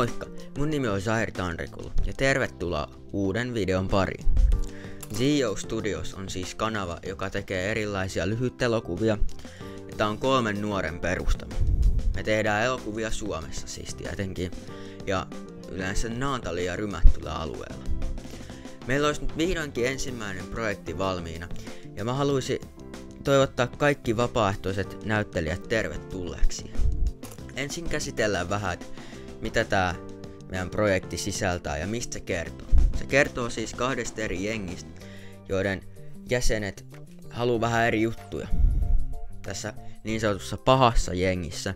Moikka, mun nimi on Zahir Tanrikulu ja tervetuloa uuden videon pariin. ZO Studios on siis kanava, joka tekee erilaisia lyhytelokuvia ja tää on 3 nuoren perustama. Me tehdään elokuvia Suomessa siis tietenkin ja yleensä Naantalin ja Rymättylän alueella. Meillä olisi nyt vihdoinkin ensimmäinen projekti valmiina ja mä haluaisin toivottaa kaikki vapaaehtoiset näyttelijät tervetulleeksi. Ensin käsitellään vähän, mitä tää meidän projekti sisältää ja mistä se kertoo. Se kertoo siis 2 eri jengistä, joiden jäsenet haluaa vähän eri juttuja. Tässä niin sanotussa pahassa jengissä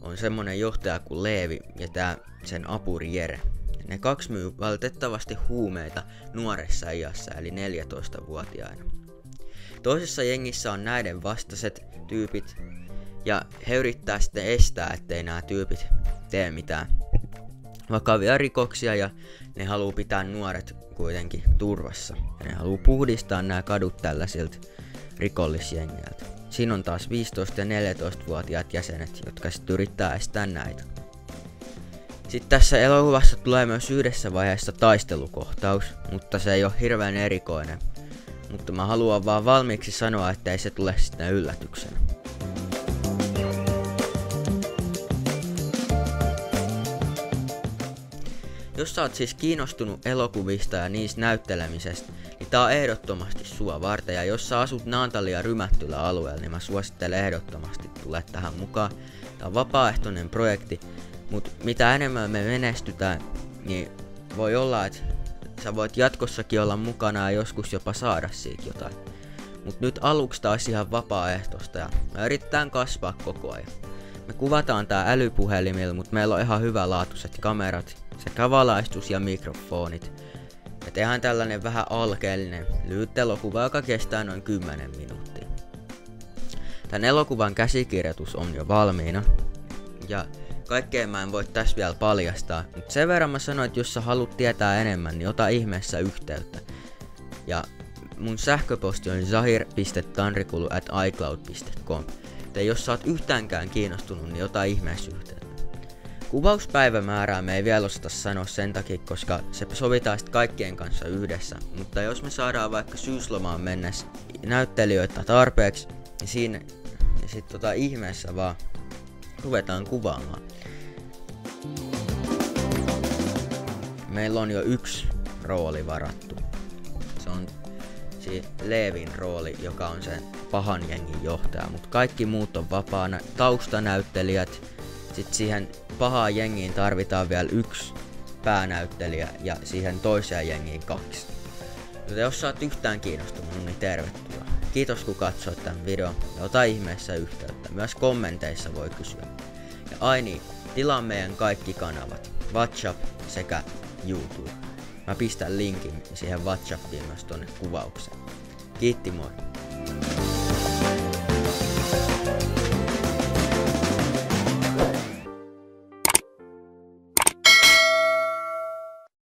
on semmonen johtaja kuin Leevi ja sen apuri Jere. Ne 2 myy valitettavasti huumeita nuoressa iässä eli 14-vuotiaana. Toisessa jengissä on näiden vastaiset tyypit ja he yrittää sitten estää, ettei nämä tyypit tee mitään vakavia rikoksia ja ne haluu pitää nuoret kuitenkin turvassa. Ja ne haluu puhdistaa nämä kadut tällaisilta rikollisjengiltä. Siinä on taas 15- ja 14-vuotiaat jäsenet, jotka sitten yrittää estää näitä. Sitten tässä elokuvassa tulee myös yhdessä vaiheessa taistelukohtaus, mutta se ei ole hirveän erikoinen. Mutta mä haluan vaan valmiiksi sanoa, ettei se tule sitten yllätyksenä. Jos sä oot siis kiinnostunut elokuvista ja niistä näyttelemisestä, niin tää on ehdottomasti sua varten. Ja jos sä asut Naantalin ja Rymättylän alueella, niin mä suosittelen ehdottomasti tule tähän mukaan. Tää on vapaaehtoinen projekti, mutta mitä enemmän me menestytään, niin voi olla, että sä voit jatkossakin olla mukana ja joskus jopa saada siitä jotain. Mut nyt aluksi tää olisi ihan vapaaehtoista ja me yritetään kasvaa koko ajan. Me kuvataan tää älypuhelimilla, mutta meillä on ihan hyvälaatuiset kamerat sekä valaistus ja mikrofonit. Ja tehdään tällainen vähän alkeellinen lyhyt elokuva, joka kestää noin 10 minuuttia. Tän elokuvan käsikirjoitus on jo valmiina. Ja kaikkea mä en voi tässä vielä paljastaa, mutta sen verran mä sanoin, että jos sä haluat tietää enemmän, niin ota ihmeessä yhteyttä. Ja mun sähköposti on zahir.tanrikulu@icloud.com. Ja jos sä oot yhtäänkään kiinnostunut, niin ota ihmeessä yhteyttä. Kuvauspäivämäärää me ei vielä osata sanoa sen takia, koska se sovitaan sitten kaikkien kanssa yhdessä. Mutta jos me saadaan vaikka syyslomaan mennessä näyttelijöitä tarpeeksi, niin siinä ja sit ihmeessä vaan ruvetaan kuvaamaan. Meillä on jo 1 rooli varattu. Se on Leevin rooli, joka on sen pahan jengin johtaja, mutta kaikki muut on vapaana. Taustanäyttelijät, sit siihen pahaan jengiin tarvitaan vielä 1 päänäyttelijä ja siihen toiseen jengiin 2. Joten jos sä oot yhtään kiinnostunut, niin tervetuloa. Kiitos kun katsoit tämän videon ja ota ihmeessä yhteyttä. Myös kommenteissa voi kysyä. Ja ai niin, tilaa meidän kaikki kanavat, WhatsApp sekä YouTube. Mä pistän linkin siihen WhatsAppiin myös tonne kuvaukseen. Kiitti, moi!